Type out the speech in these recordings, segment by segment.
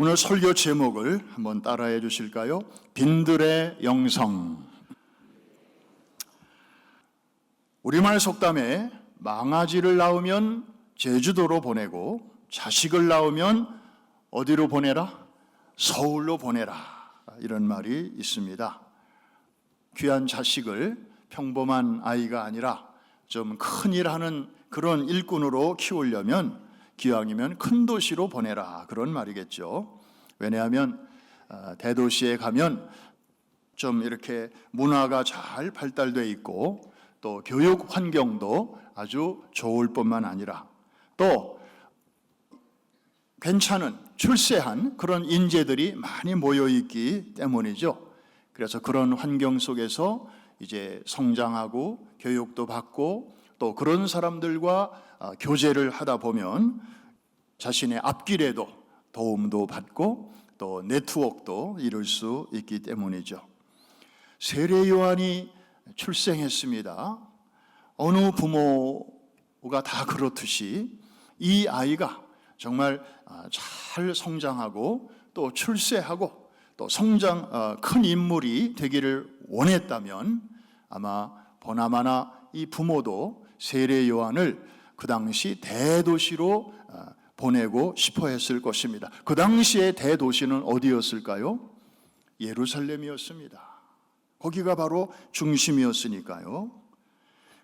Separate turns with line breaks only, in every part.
오늘 설교 제목을 한번 따라해 주실까요? 빈들의 영성. 우리말 속담에 망아지를 낳으면 제주도로 보내고 자식을 낳으면 어디로 보내라? 서울로 보내라. 이런 말이 있습니다. 귀한 자식을 평범한 아이가 아니라 좀 큰일 하는 그런 일꾼으로 키우려면 기왕이면 큰 도시로 보내라, 그런 말이겠죠. 왜냐하면 대도시에 가면 좀 이렇게 문화가 잘 발달되어 있고 또 교육 환경도 아주 좋을 뿐만 아니라 또 괜찮은 출세한 그런 인재들이 많이 모여 있기 때문이죠. 그래서 그런 환경 속에서 이제 성장하고 교육도 받고 또 그런 사람들과 교제를 하다 보면 자신의 앞길에도 도움도 받고 또 네트워크도 이룰 수 있기 때문이죠. 세례 요한이 출생했습니다. 어느 부모가 다 그렇듯이 이 아이가 정말 잘 성장하고 또 출세하고 또 큰 인물이 되기를 원했다면 아마 보나마나 이 부모도 세례 요한을 그 당시 대도시로 보내고 싶어 했을 것입니다. 그 당시의 대도시는 어디였을까요? 예루살렘이었습니다. 거기가 바로 중심이었으니까요.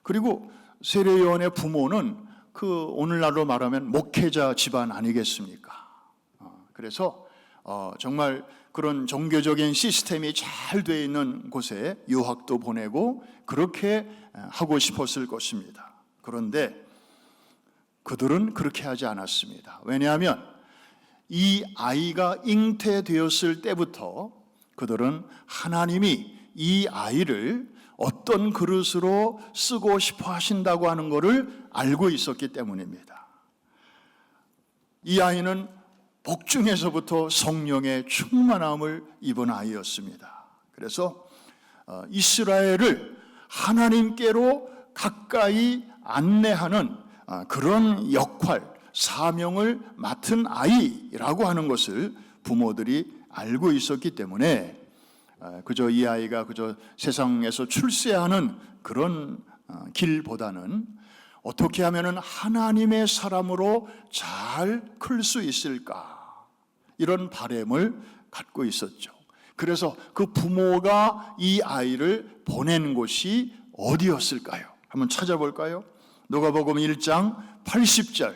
그리고 세례 요한의 부모는 오늘날로 말하면 목회자 집안 아니겠습니까? 그래서 정말 그런 종교적인 시스템이 잘 되어 있는 곳에 유학도 보내고 그렇게 하고 싶었을 것입니다. 그런데 그들은 그렇게 하지 않았습니다. 왜냐하면 이 아이가 잉태되었을 때부터 그들은 하나님이 이 아이를 어떤 그릇으로 쓰고 싶어 하신다고 하는 것을 알고 있었기 때문입니다. 이 아이는 복중에서부터 성령의 충만함을 입은 아이였습니다. 그래서 이스라엘을 하나님께로 가까이 안내하는 그런 역할, 사명을 맡은 아이라고 하는 것을 부모들이 알고 있었기 때문에 그저 이 아이가 그저 세상에서 출세하는 그런 길보다는 어떻게 하면 하나님의 사람으로 잘 클 수 있을까, 이런 바람을 갖고 있었죠. 그래서 그 부모가 이 아이를 보낸 곳이 어디였을까요? 한번 찾아볼까요? 누가복음 1장 80절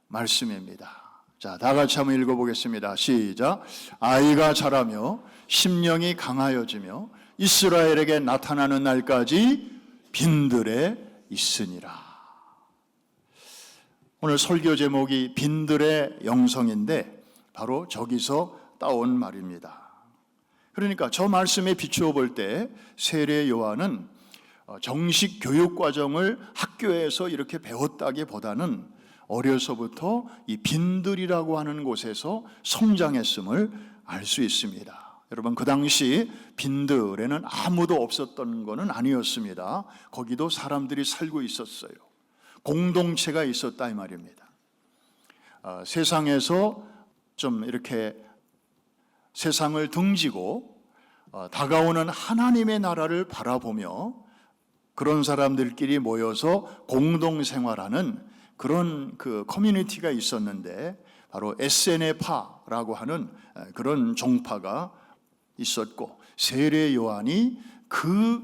말씀입니다. 자, 다 같이 한번 읽어보겠습니다. 시작. 아이가 자라며 심령이 강하여지며 이스라엘에게 나타나는 날까지 빈들에 있으니라. 오늘 설교 제목이 빈들의 영성인데 바로 저기서 따온 말입니다. 그러니까 저 말씀에 비추어 볼 때 세례 요한은 정식 교육 과정을 학교에서 이렇게 배웠다기보다는 어려서부터 이 빈들이라고 하는 곳에서 성장했음을 알 수 있습니다. 여러분, 그 당시 빈들에는 아무도 없었던 것은 아니었습니다. 거기도 사람들이 살고 있었어요. 공동체가 있었다 이 말입니다. 세상에서 좀 이렇게 세상을 등지고 다가오는 하나님의 나라를 바라보며 그런 사람들끼리 모여서 공동생활하는 그런 커뮤니티가 있었는데 바로 에세네파라고 하는 그런 종파가 있었고 세례 요한이 그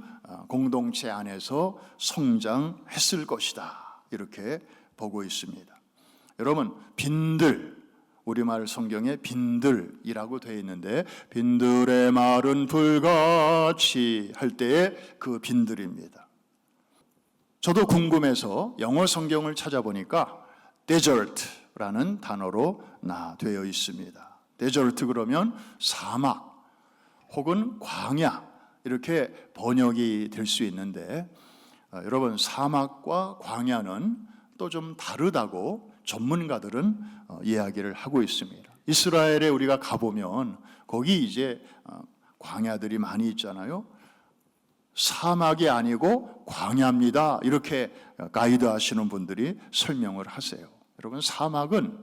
공동체 안에서 성장했을 것이다, 이렇게 보고 있습니다. 여러분, 빈들, 우리말 성경에 빈들이라고 되어 있는데 빈들의 마른 불같이 할 때의 그 빈들입니다. 저도 궁금해서 영어 성경을 찾아보니까 desert라는 단어로 되어 있습니다. desert 그러면 사막 혹은 광야, 이렇게 번역이 될 수 있는데 여러분, 사막과 광야는 또 좀 다르다고 전문가들은 이야기를 하고 있습니다. 이스라엘에 우리가 가보면 거기 이제 광야들이 많이 있잖아요. 사막이 아니고 광야입니다, 이렇게 가이드 하시는 분들이 설명을 하세요. 여러분, 사막은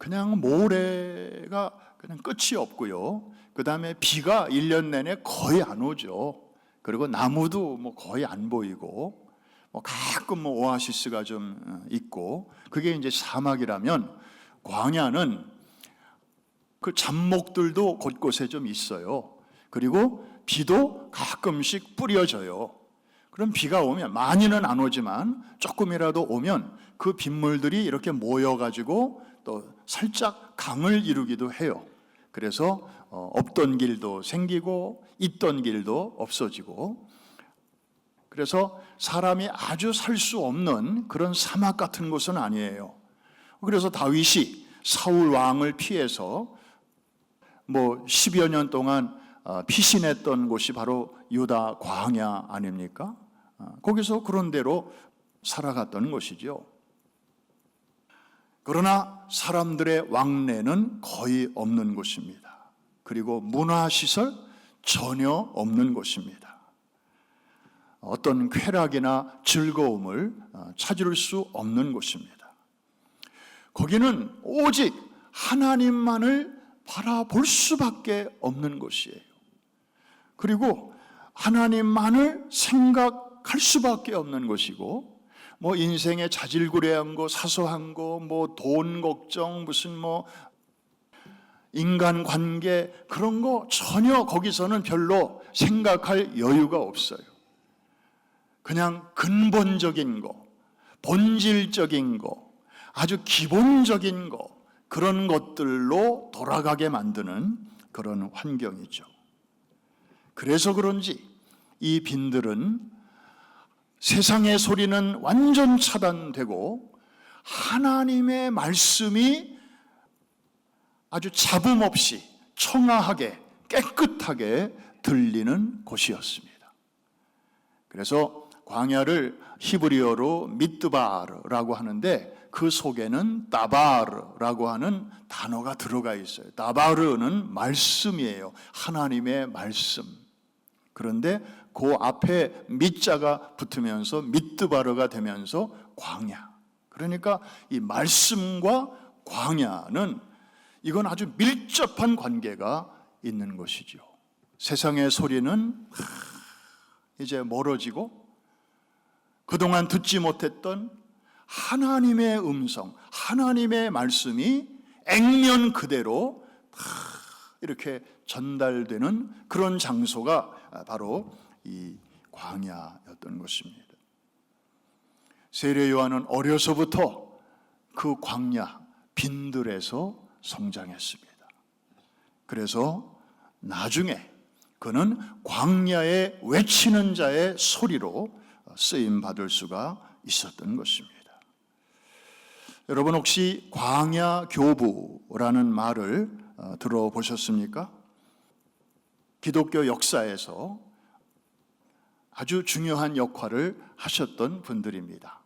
그냥 모래가 그냥 끝이 없고요. 그 다음에 비가 1년 내내 거의 안 오죠. 그리고 나무도 뭐 거의 안 보이고, 뭐 가끔 뭐 오아시스가 좀 있고, 그게 이제 사막이라면 광야는 그 잡목들도 곳곳에 좀 있어요. 그리고 비도 가끔씩 뿌려져요. 그럼 비가 오면, 많이는 안 오지만 조금이라도 오면 그 빗물들이 이렇게 모여가지고 또 살짝 강을 이루기도 해요. 그래서 없던 길도 생기고 있던 길도 없어지고, 그래서 사람이 아주 살 수 없는 그런 사막 같은 곳은 아니에요. 그래서 다윗이 사울 왕을 피해서 뭐 10여 년 동안 피신했던 곳이 바로 유다 광야 아닙니까? 거기서 그런 대로 살아갔던 것이죠. 그러나 사람들의 왕래는 거의 없는 곳입니다. 그리고 문화시설 전혀 없는 곳입니다. 어떤 쾌락이나 즐거움을 찾을 수 없는 곳입니다. 거기는 오직 하나님만을 바라볼 수밖에 없는 곳이에요. 그리고 하나님만을 생각할 수밖에 없는 곳이고, 뭐 인생의 자질구레한 거, 사소한 거, 뭐 돈 걱정, 무슨 뭐 인간관계, 그런 거 전혀 거기서는 별로 생각할 여유가 없어요. 그냥 근본적인 거, 본질적인 거, 아주 기본적인 거, 그런 것들로 돌아가게 만드는 그런 환경이죠. 그래서 그런지 이 빈들은 세상의 소리는 완전 차단되고 하나님의 말씀이 아주 잡음 없이 청아하게 깨끗하게 들리는 곳이었습니다. 그래서 광야를 히브리어로 미드바르라고 하는데, 그 속에는 다바르라고 하는 단어가 들어가 있어요. 다바르는 말씀이에요. 하나님의 말씀. 그런데 그 앞에 밑자가 붙으면서 미드바르가 되면서 광야. 그러니까 이 말씀과 광야는 이건 아주 밀접한 관계가 있는 것이죠. 세상의 소리는 이제 멀어지고, 그동안 듣지 못했던 하나님의 음성, 하나님의 말씀이 액면 그대로 이렇게 전달되는 그런 장소가 바로 이 광야였던 것입니다. 세례 요한은 어려서부터 그 광야 빈들에서 성장했습니다. 그래서 나중에 그는 광야에 외치는 자의 소리로 쓰임 받을 수가 있었던 것입니다. 여러분 혹시 광야 교부라는 말을 들어보셨습니까? 기독교 역사에서 아주 중요한 역할을 하셨던 분들입니다.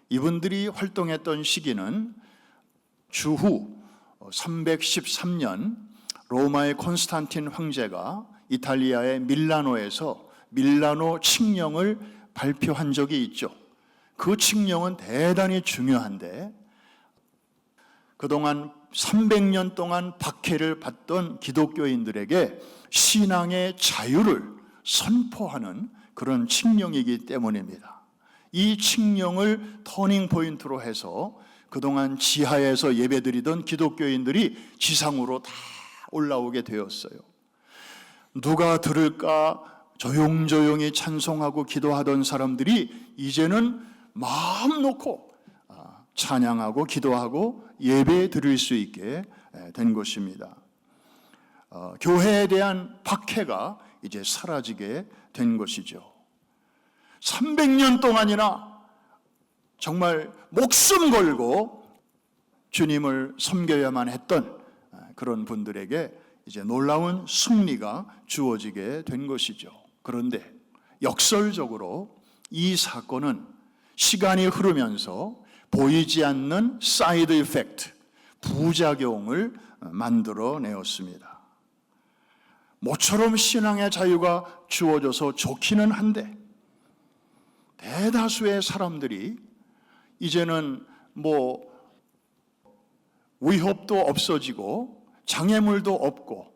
이분들이 활동했던 시기는 주후 313년 로마의 콘스탄틴 황제가 이탈리아의 밀라노에서 밀라노 칙령을 발표한 적이 있죠. 그 칙령은 대단히 중요한데, 그동안 300년 동안 박해를 받던 기독교인들에게 신앙의 자유를 선포하는 그런 칙령이기 때문입니다. 이 칙령을 터닝 포인트로 해서 그동안 지하에서 예배드리던 기독교인들이 지상으로 다 올라오게 되었어요. 누가 들을까 조용조용히 찬송하고 기도하던 사람들이 이제는 마음 놓고 찬양하고 기도하고 예배 드릴 수 있게 된 것입니다. 교회에 대한 박해가 이제 사라지게 된 것이죠. 300년 동안이나 정말 목숨 걸고 주님을 섬겨야만 했던 그런 분들에게 이제 놀라운 승리가 주어지게 된 것이죠. 그런데 역설적으로 이 사건은 시간이 흐르면서 보이지 않는 사이드 이펙트, 부작용을 만들어내었습니다. 모처럼 신앙의 자유가 주어져서 좋기는 한데, 대다수의 사람들이 이제는 뭐 위협도 없어지고 장애물도 없고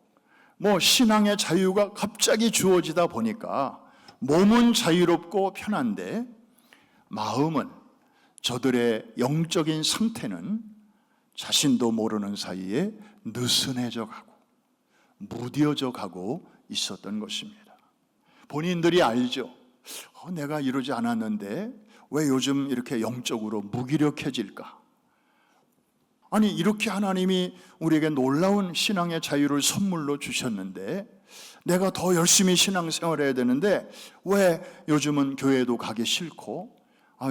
신앙의 자유가 갑자기 주어지다 보니까 몸은 자유롭고 편한데 마음은, 저들의 영적인 상태는 자신도 모르는 사이에 느슨해져 가고 무뎌져 가고 있었던 것입니다. 본인들이 알죠. 내가 이러지 않았는데 왜 요즘 이렇게 영적으로 무기력해질까? 아니, 이렇게 하나님이 우리에게 놀라운 신앙의 자유를 선물로 주셨는데 내가 더 열심히 신앙생활을 해야 되는데 왜 요즘은 교회도 가기 싫고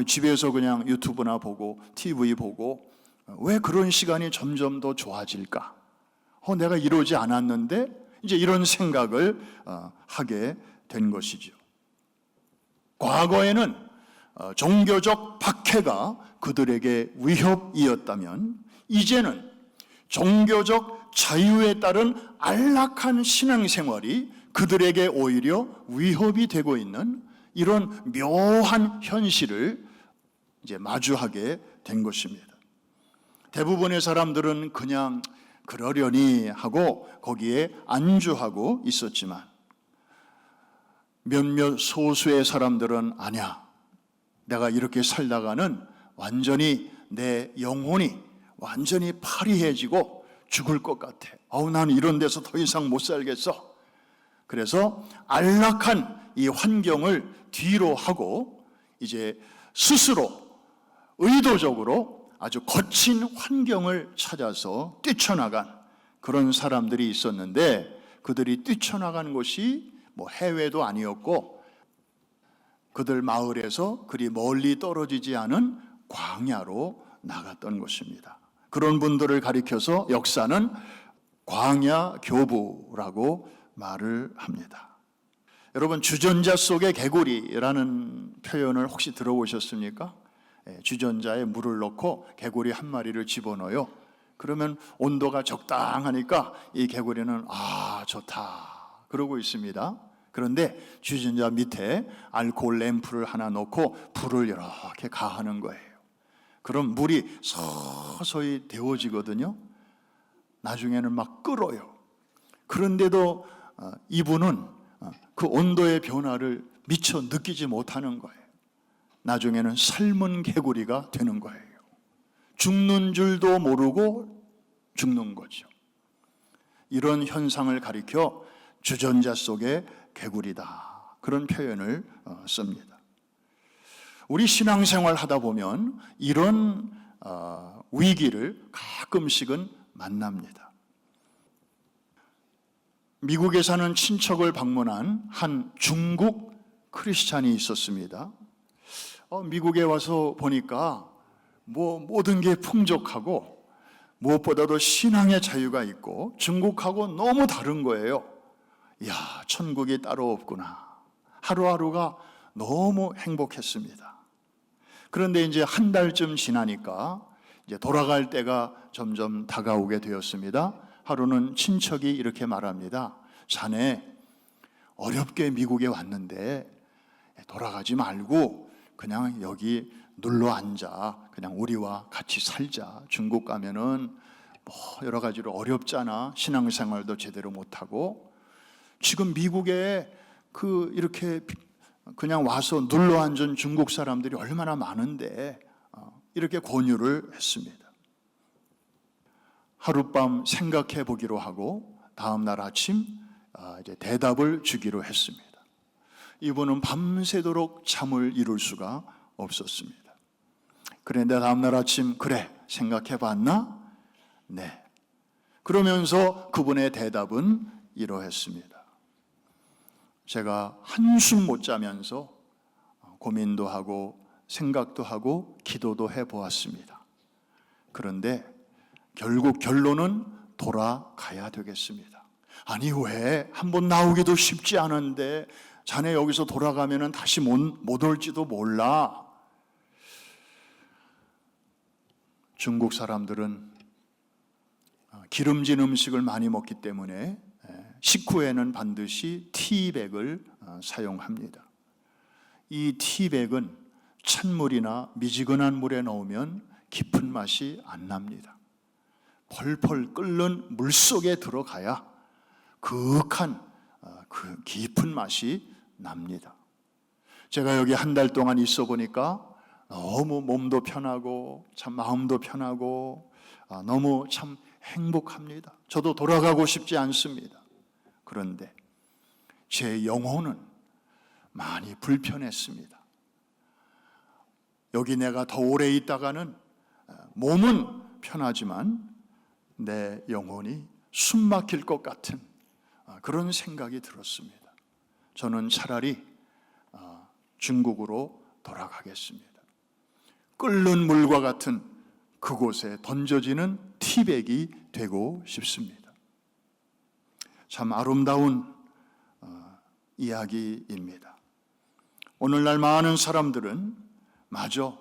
집에서 그냥 유튜브나 보고 TV 보고 왜 그런 시간이 점점 더 좋아질까? 내가 이러지 않았는데 이제 이런 생각을 하게 된 것이죠. 과거에는 종교적 박해가 그들에게 위협이었다면 이제는 종교적 자유에 따른 안락한 신앙생활이 그들에게 오히려 위협이 되고 있는 이런 묘한 현실을 이제 마주하게 된 것입니다. 대부분의 사람들은 그냥 그러려니 하고 거기에 안주하고 있었지만 몇몇 소수의 사람들은 아니야, 내가 이렇게 살다가는 완전히 내 영혼이 완전히 파리해지고 죽을 것 같아. 난 이런 데서 더 이상 못 살겠어. 그래서 안락한 이 환경을 뒤로 하고 이제 스스로 의도적으로 아주 거친 환경을 찾아서 뛰쳐나간 그런 사람들이 있었는데, 그들이 뛰쳐나간 곳이 해외도 아니었고 그들 마을에서 그리 멀리 떨어지지 않은 광야로 나갔던 것입니다. 그런 분들을 가리켜서 역사는 광야 교부라고 말을 합니다. 여러분, 주전자 속의 개구리라는 표현을 혹시 들어보셨습니까? 주전자에 물을 넣고 개구리 한 마리를 집어넣어요. 그러면 온도가 적당하니까 이 개구리는 좋다 그러고 있습니다. 그런데 주전자 밑에 알코올 램프를 하나 놓고 불을 이렇게 가하는 거예요. 그럼 물이 서서히 데워지거든요. 나중에는 막 끓어요. 그런데도 이분은 그 온도의 변화를 미처 느끼지 못하는 거예요. 나중에는 삶은 개구리가 되는 거예요. 죽는 줄도 모르고 죽는 거죠. 이런 현상을 가리켜 주전자 속의 개구리다, 그런 표현을 씁니다. 우리 신앙생활 하다 보면 이런 위기를 가끔씩은 만납니다. 미국에 사는 친척을 방문한 한 중국 크리스찬이 있었습니다. 미국에 와서 보니까 모든 게 풍족하고 무엇보다도 신앙의 자유가 있고 중국하고 너무 다른 거예요. 이야, 천국이 따로 없구나. 하루하루가 너무 행복했습니다. 그런데 이제 한 달쯤 지나니까 이제 돌아갈 때가 점점 다가오게 되었습니다. 하루는 친척이 이렇게 말합니다. 자네 어렵게 미국에 왔는데 돌아가지 말고 그냥 여기 눌러 앉아. 그냥 우리와 같이 살자. 중국 가면은 여러 가지로 어렵잖아. 신앙생활도 제대로 못하고. 지금 미국에 이렇게 그냥 와서 눌러 앉은 중국 사람들이 얼마나 많은데, 이렇게 권유를 했습니다. 하룻밤 생각해 보기로 하고 다음 날 아침 이제 대답을 주기로 했습니다. 이분은 밤새도록 잠을 이룰 수가 없었습니다. 그런데 다음 날 아침, 그래, 생각해 봤나? 네. 그러면서 그분의 대답은 이러했습니다. 제가 한숨 못 자면서 고민도 하고 생각도 하고 기도도 해보았습니다. 그런데 결국 결론은 돌아가야 되겠습니다. 아니, 왜? 한번 나오기도 쉽지 않은데 자네 여기서 돌아가면 다시 못 올지도 몰라. 중국 사람들은 기름진 음식을 많이 먹기 때문에 식후에는 반드시 티백을 사용합니다. 이 티백은 찬물이나 미지근한 물에 넣으면 깊은 맛이 안 납니다. 펄펄 끓는 물 속에 들어가야 그윽한 그 깊은 맛이 납니다. 제가 여기 한 달 동안 있어 보니까 너무 몸도 편하고 참 마음도 편하고 너무 참 행복합니다. 저도 돌아가고 싶지 않습니다. 그런데 제 영혼은 많이 불편했습니다. 여기 내가 더 오래 있다가는 몸은 편하지만 내 영혼이 숨 막힐 것 같은 그런 생각이 들었습니다. 저는 차라리 중국으로 돌아가겠습니다. 끓는 물과 같은 그곳에 던져지는 티백이 되고 싶습니다. 참 아름다운 이야기입니다. 오늘날 많은 사람들은 마저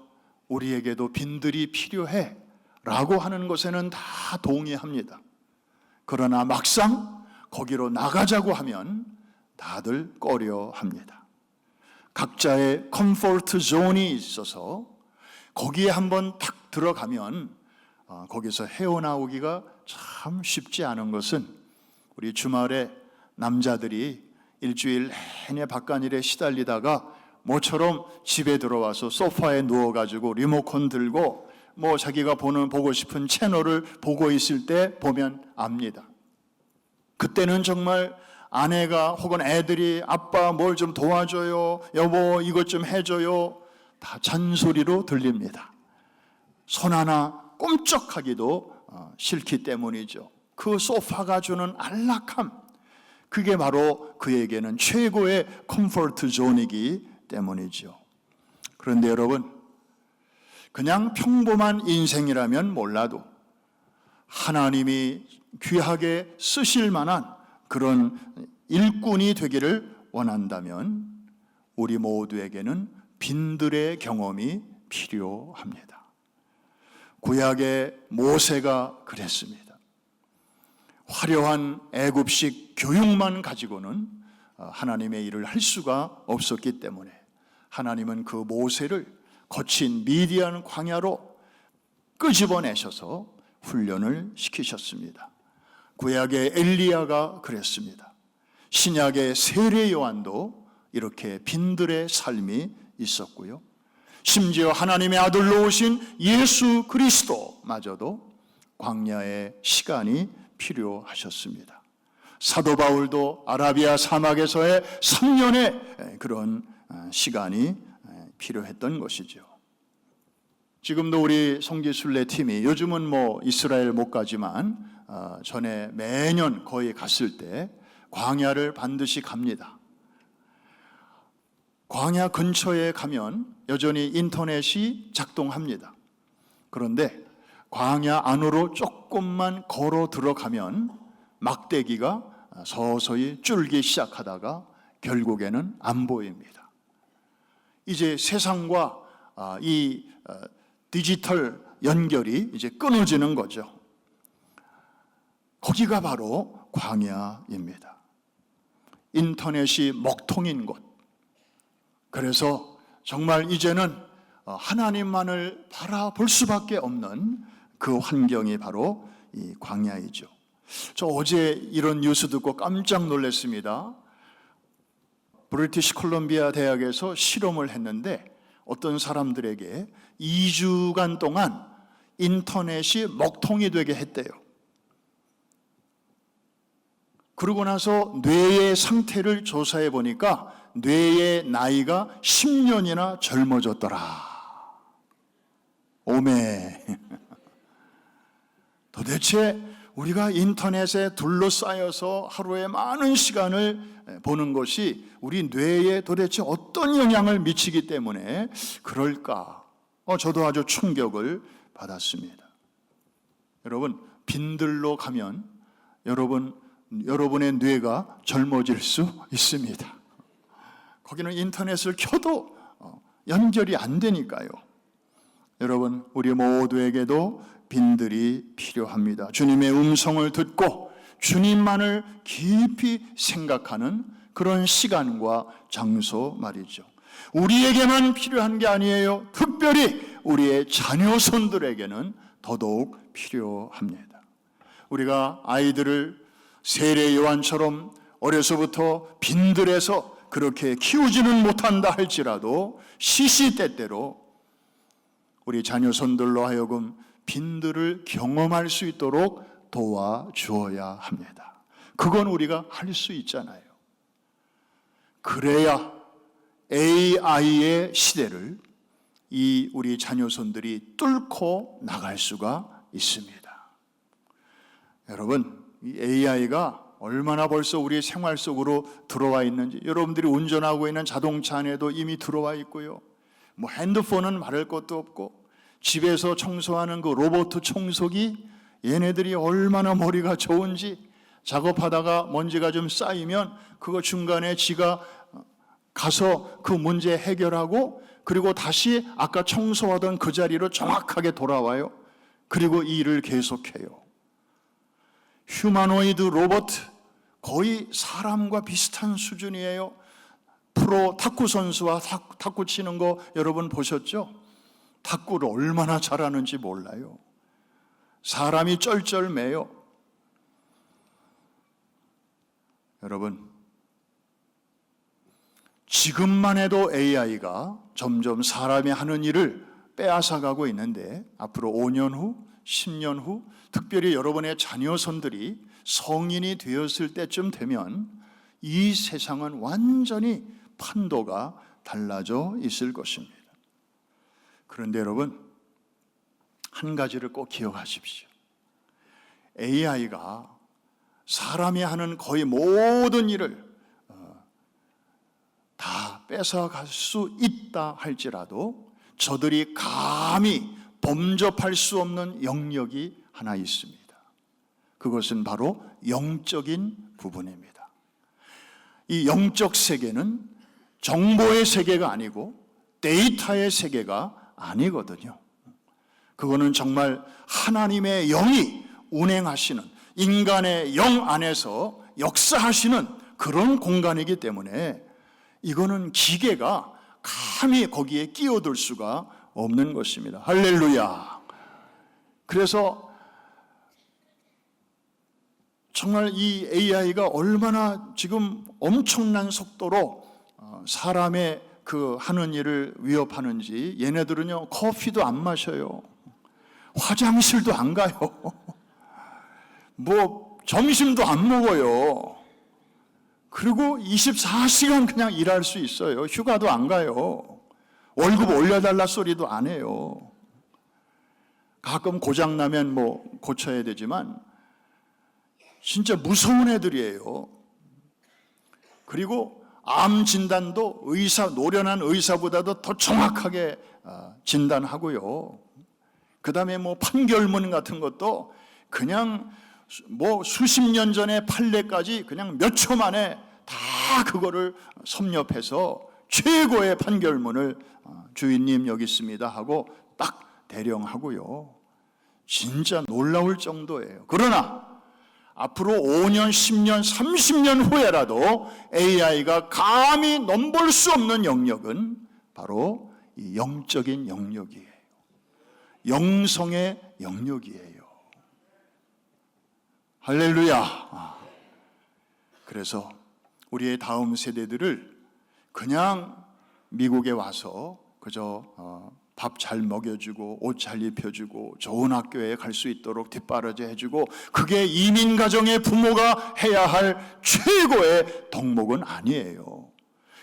우리에게도 빈들이 필요해 라고 하는 것에는 다 동의합니다. 그러나 막상 거기로 나가자고 하면 다들 꺼려합니다. 각자의 컴포트 존이 있어서 거기에 한번 탁 들어가면 거기서 헤어나오기가 참 쉽지 않은 것은 우리 주말에 남자들이 일주일 내내 바깥일에 시달리다가 모처럼 집에 들어와서 소파에 누워가지고 리모컨 들고 자기가 보고 싶은 채널을 보고 있을 때 보면 압니다. 그때는 정말 아내가 혹은 애들이 아빠 뭘 좀 도와줘요, 여보 이것 좀 해줘요, 다 잔소리로 들립니다. 손 하나 꼼짝하기도 싫기 때문이죠. 그 소파가 주는 안락함, 그게 바로 그에게는 최고의 컴포트 존이기 때문이죠. 그런데 여러분, 그냥 평범한 인생이라면 몰라도 하나님이 귀하게 쓰실 만한 그런 일꾼이 되기를 원한다면 우리 모두에게는 빈들의 경험이 필요합니다. 구약의 모세가 그랬습니다. 화려한 애굽식 교육만 가지고는 하나님의 일을 할 수가 없었기 때문에 하나님은 그 모세를 거친 미디안 광야로 끄집어내셔서 훈련을 시키셨습니다. 구약의 엘리야가 그랬습니다. 신약의 세례 요한도 이렇게 빈들의 삶이 있었고요. 심지어 하나님의 아들로 오신 예수 그리스도마저도 광야의 시간이 필요하셨습니다. 사도 바울도 아라비아 사막에서의 3년의 그런 시간이 필요했던 것이죠. 지금도 우리 성지순례 팀이 요즘은 이스라엘 못 가지만 전에 매년 거의 갔을 때 광야를 반드시 갑니다. 광야 근처에 가면 여전히 인터넷이 작동합니다. 그런데 광야 안으로 조금만 걸어 들어가면 막대기가 서서히 줄기 시작하다가 결국에는 안 보입니다. 이제 세상과 이 디지털 연결이 이제 끊어지는 거죠. 거기가 바로 광야입니다. 인터넷이 먹통인 곳. 그래서 정말 이제는 하나님만을 바라볼 수밖에 없는 그 환경이 바로 이 광야이죠. 저 어제 이런 뉴스 듣고 깜짝 놀랐습니다. 브리티시 콜롬비아 대학에서 실험을 했는데 어떤 사람들에게 2주간 동안 인터넷이 먹통이 되게 했대요. 그러고 나서 뇌의 상태를 조사해 보니까 뇌의 나이가 10년이나 젊어졌더라. 오메. 도대체 우리가 인터넷에 둘러싸여서 하루에 많은 시간을 보는 것이 우리 뇌에 도대체 어떤 영향을 미치기 때문에 그럴까? 저도 아주 충격을 받았습니다. 여러분, 빈들로 가면 여러분의 뇌가 젊어질 수 있습니다. 거기는 인터넷을 켜도 연결이 안 되니까요. 여러분, 우리 모두에게도 빈들이 필요합니다. 주님의 음성을 듣고 주님만을 깊이 생각하는 그런 시간과 장소 말이죠. 우리에게만 필요한 게 아니에요. 특별히 우리의 자녀손들에게는 더더욱 필요합니다. 우리가 아이들을 세례 요한처럼 어려서부터 빈들에서 그렇게 키우지는 못한다 할지라도 시시때때로 우리 자녀손들로 하여금 빈들을 경험할 수 있도록 도와주어야 합니다. 그건 우리가 할 수 있잖아요. 그래야 AI의 시대를 이 우리 자녀손들이 뚫고 나갈 수가 있습니다. 여러분, 이 AI가 얼마나 벌써 우리 생활 속으로 들어와 있는지, 여러분들이 운전하고 있는 자동차 안에도 이미 들어와 있고요. 뭐 핸드폰은 말할 것도 없고, 집에서 청소하는 그 로봇 청소기, 얘네들이 얼마나 머리가 좋은지, 작업하다가 먼지가 좀 쌓이면 그거 중간에 지가 가서 그 문제 해결하고, 그리고 다시 아까 청소하던 그 자리로 정확하게 돌아와요. 그리고 이 일을 계속해요. 휴머노이드 로봇, 거의 사람과 비슷한 수준이에요. 프로 탁구 선수와 탁구 치는 거 여러분 보셨죠? 탁구를 얼마나 잘하는지 몰라요. 사람이 쩔쩔매요. 여러분, 지금만 해도 AI가 점점 사람이 하는 일을 빼앗아가고 있는데, 앞으로 5년 후, 10년 후, 특별히 여러분의 자녀손들이 성인이 되었을 때쯤 되면 이 세상은 완전히 판도가 달라져 있을 것입니다. 그런데 여러분, 한 가지를 꼭 기억하십시오. AI가 사람이 하는 거의 모든 일을 다 뺏어갈 수 있다 할지라도 저들이 감히 범접할 수 없는 영역이 하나 있습니다. 그것은 바로 영적인 부분입니다. 이 영적 세계는 정보의 세계가 아니고 데이터의 세계가 아니거든요. 그거는 정말 하나님의 영이 운행하시는, 인간의 영 안에서 역사하시는 그런 공간이기 때문에 이거는 기계가 감히 거기에 끼어들 수가 없는 것입니다. 할렐루야. 그래서 정말 이 AI가 얼마나 지금 엄청난 속도로 사람의 그 하는 일을 위협하는지, 얘네들은요 커피도 안 마셔요. 화장실도 안 가요. 뭐 점심도 안 먹어요. 그리고 24시간 그냥 일할 수 있어요. 휴가도 안 가요. 월급 올려달라 소리도 안 해요. 가끔 고장나면 뭐 고쳐야 되지만 진짜 무서운 애들이에요. 그리고 암 진단도 노련한 의사보다도 더 정확하게 진단하고요. 그 다음에 뭐 판결문 같은 것도 그냥 뭐 수십 년 전에 판례까지 그냥 몇 초 만에 다 그거를 섭렵해서 최고의 판결문을 주인님 여기 있습니다 하고 딱 대령하고요. 진짜 놀라울 정도예요. 그러나 앞으로 5년, 10년, 30년 후에라도 AI가 감히 넘볼 수 없는 영역은 바로 이 영적인 영역이에요. 영성의 영역이에요. 할렐루야. 그래서 우리의 다음 세대들을 그냥 미국에 와서 그저 밥 잘 먹여주고 옷 잘 입혀주고 좋은 학교에 갈 수 있도록 뒷바라지 해주고, 그게 이민 가정의 부모가 해야 할 최고의 덕목은 아니에요.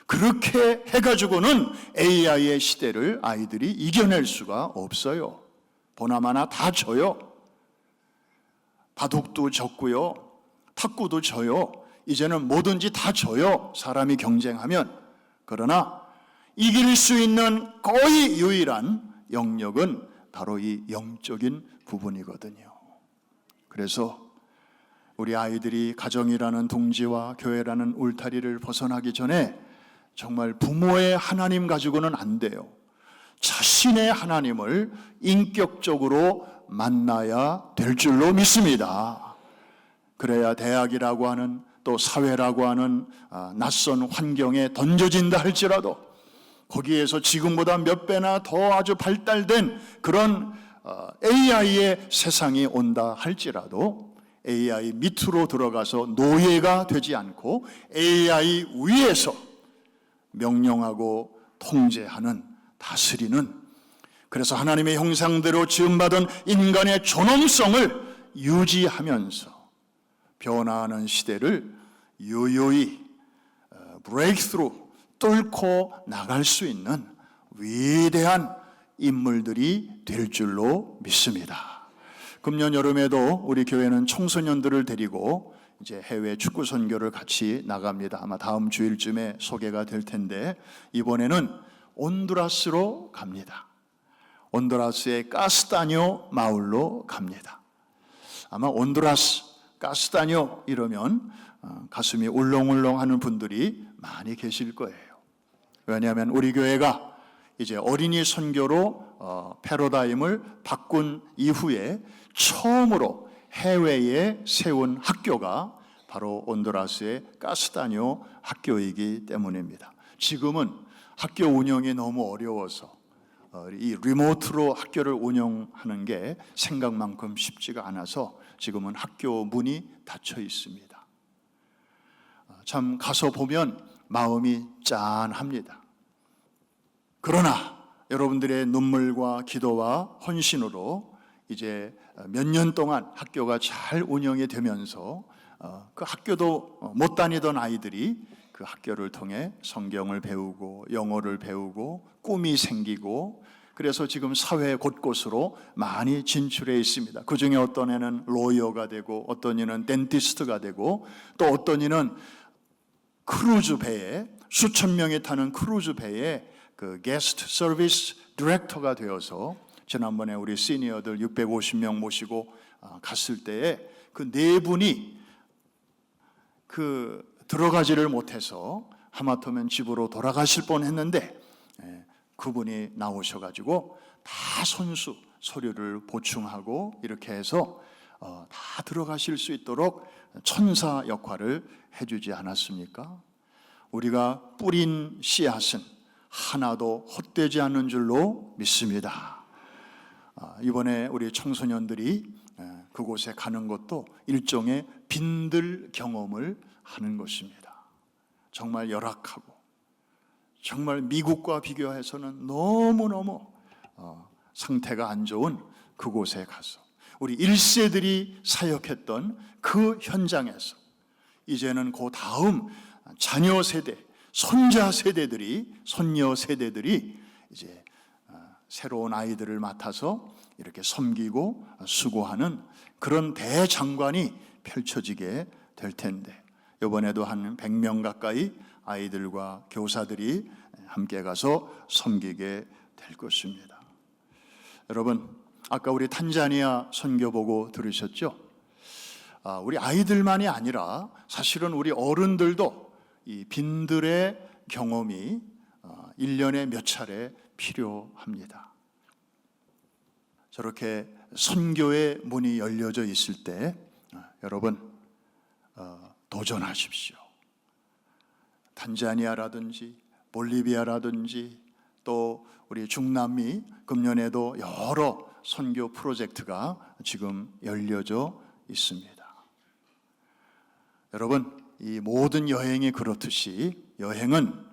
그렇게 해가지고는 AI의 시대를 아이들이 이겨낼 수가 없어요. 보나마나 다 져요. 바둑도 졌고요, 탁구도 져요. 이제는 뭐든지 다 져요, 사람이 경쟁하면. 그러나 이길 수 있는 거의 유일한 영역은 바로 이 영적인 부분이거든요. 그래서 우리 아이들이 가정이라는 둥지와 교회라는 울타리를 벗어나기 전에 정말 부모의 하나님 가지고는 안 돼요. 자신의 하나님을 인격적으로 만나야 될 줄로 믿습니다. 그래야 대학이라고 하는, 또 사회라고 하는 낯선 환경에 던져진다 할지라도 거기에서 지금보다 몇 배나 더 아주 발달된 그런 AI의 세상이 온다 할지라도 AI 밑으로 들어가서 노예가 되지 않고 AI 위에서 명령하고 통제하는, 다스리는, 그래서 하나님의 형상대로 지음받은 인간의 존엄성을 유지하면서 변화하는 시대를 유유히 브레이크스루, 뚫고 나갈 수 있는 위대한 인물들이 될 줄로 믿습니다. 금년 여름에도 우리 교회는 청소년들을 데리고 이제 해외 축구 선교를 같이 나갑니다. 아마 다음 주일쯤에 소개가 될 텐데, 이번에는 온두라스로 갑니다. 온두라스의 가스타뇨 마을로 갑니다. 아마 온두라스, 가스타뇨 이러면 가슴이 울렁울렁하는 분들이 많이 계실 거예요. 왜냐하면 우리 교회가 이제 어린이 선교로 패러다임을 바꾼 이후에 처음으로 해외에 세운 학교가 바로 온두라스의 가스타뇨 학교이기 때문입니다. 지금은 학교 운영이 너무 어려워서 이 리모트로 학교를 운영하는 게 생각만큼 쉽지가 않아서 지금은 학교 문이 닫혀 있습니다. 참 가서 보면 마음이 짠합니다. 그러나 여러분들의 눈물과 기도와 헌신으로 이제 몇 년 동안 학교가 잘 운영이 되면서 그 학교도 못 다니던 아이들이 그 학교를 통해 성경을 배우고 영어를 배우고 꿈이 생기고, 그래서 지금 사회 곳곳으로 많이 진출해 있습니다. 그 중에 어떤 애는 로이어가 되고, 어떤 이는 덴티스트가 되고, 또 어떤 이는 크루즈 배에, 수천 명이 타는 크루즈 배에 그 게스트 서비스 디렉터가 되어서, 지난번에 우리 시니어들 650명 모시고 갔을 때에 그 네 분이 들어가지를 못해서 하마터면 집으로 돌아가실 뻔했는데, 그분이 나오셔가지고 다 손수 서류를 보충하고 이렇게 해서 다 들어가실 수 있도록 천사 역할을 해주지 않았습니까? 우리가 뿌린 씨앗은 하나도 헛되지 않는 줄로 믿습니다. 이번에 우리 청소년들이 그곳에 가는 것도 일종의 빈들 경험을 하는 것입니다. 정말 열악하고 정말 미국과 비교해서는 너무너무 상태가 안 좋은 그곳에 가서 우리 1세들이 사역했던 그 현장에서 이제는 그 다음 자녀 세대, 손자 세대들이, 손녀 세대들이 이제 새로운 아이들을 맡아서 이렇게 섬기고 수고하는 그런 대장관이 펼쳐지게 될 텐데, 이번에도 한 100명 가까이 아이들과 교사들이 함께 가서 섬기게 될 것입니다. 여러분, 아까 우리 탄자니아 선교 보고 들으셨죠? 우리 아이들만이 아니라 사실은 우리 어른들도 이 빈들의 경험이 1년에 몇 차례 필요합니다. 저렇게 선교의 문이 열려져 있을 때 여러분 도전하십시오. 탄자니아라든지 볼리비아라든지 또 우리 중남미, 금년에도 여러 선교 프로젝트가 지금 열려져 있습니다. 여러분, 이 모든 여행이 그렇듯이 여행은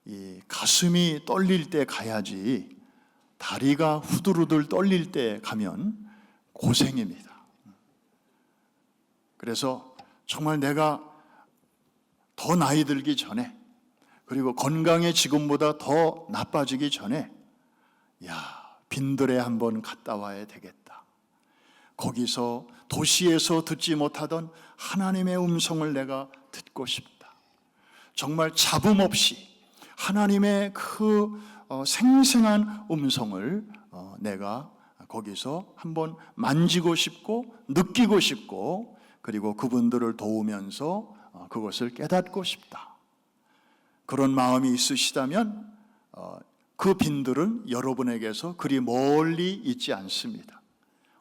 이 가슴이 떨릴 때 가야지, 다리가 후들후들 떨릴 때 가면 고생입니다. 그래서 정말 내가 더 나이 들기 전에, 그리고 건강에 지금보다 더 나빠지기 전에 빈들에 한번 갔다 와야 되겠다. 거기서 도시에서 듣지 못하던 하나님의 음성을 내가 듣고 싶다. 정말 잡음 없이 하나님의 그 생생한 음성을 내가 거기서 한번 만지고 싶고 느끼고 싶고, 그리고 그분들을 도우면서 그것을 깨닫고 싶다. 그런 마음이 있으시다면 그 빈들은 여러분에게서 그리 멀리 있지 않습니다.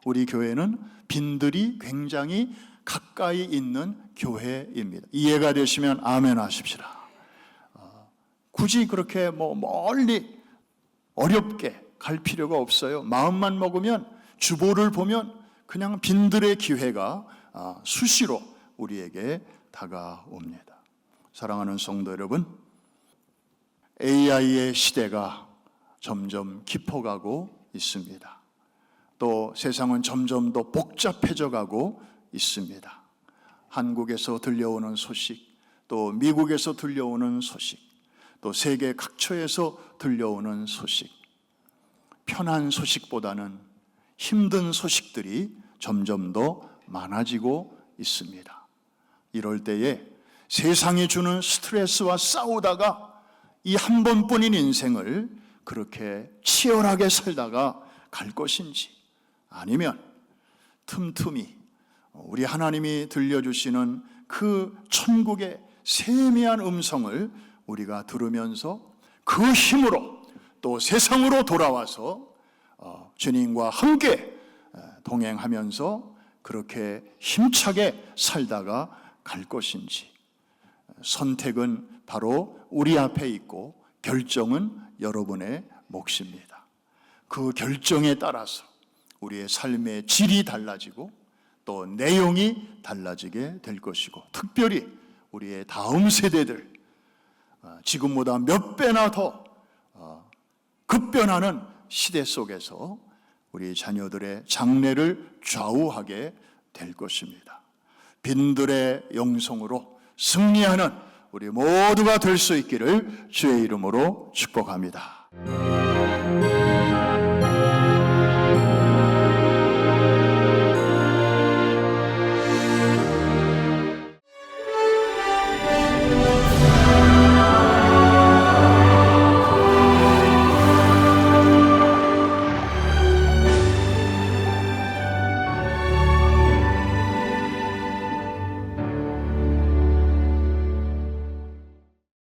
우리 교회는 빈들이 굉장히 가까이 있는 교회입니다. 이해가 되시면 아멘 하십시다. 굳이 그렇게 멀리 어렵게 갈 필요가 없어요. 마음만 먹으면, 주보를 보면 그냥 빈들의 기회가 수시로 우리에게 다가옵니다. 사랑하는 성도 여러분, AI의 시대가 점점 깊어가고 있습니다. 또 세상은 점점 더 복잡해져 가고 있습니다. 한국에서 들려오는 소식, 또 미국에서 들려오는 소식, 또 세계 각처에서 들려오는 소식, 편한 소식보다는 힘든 소식들이 점점 더 많아지고 있습니다. 이럴 때에 세상이 주는 스트레스와 싸우다가 이 한 번뿐인 인생을 그렇게 치열하게 살다가 갈 것인지, 아니면 틈틈이 우리 하나님이 들려주시는 그 천국의 세미한 음성을 우리가 들으면서 그 힘으로 또 세상으로 돌아와서 주님과 함께 동행하면서 그렇게 힘차게 살다가 갈 것인지, 선택은 바로 우리 앞에 있고 결정은 여러분의 몫입니다. 그 결정에 따라서 우리의 삶의 질이 달라지고 또 내용이 달라지게 될 것이고, 특별히 우리의 다음 세대들, 지금보다 몇 배나 더 급변하는 시대 속에서 우리 자녀들의 장래를 좌우하게 될 것입니다. 빈들의 영성으로 승리하는 우리 모두가 될 수 있기를 주의 이름으로 축복합니다.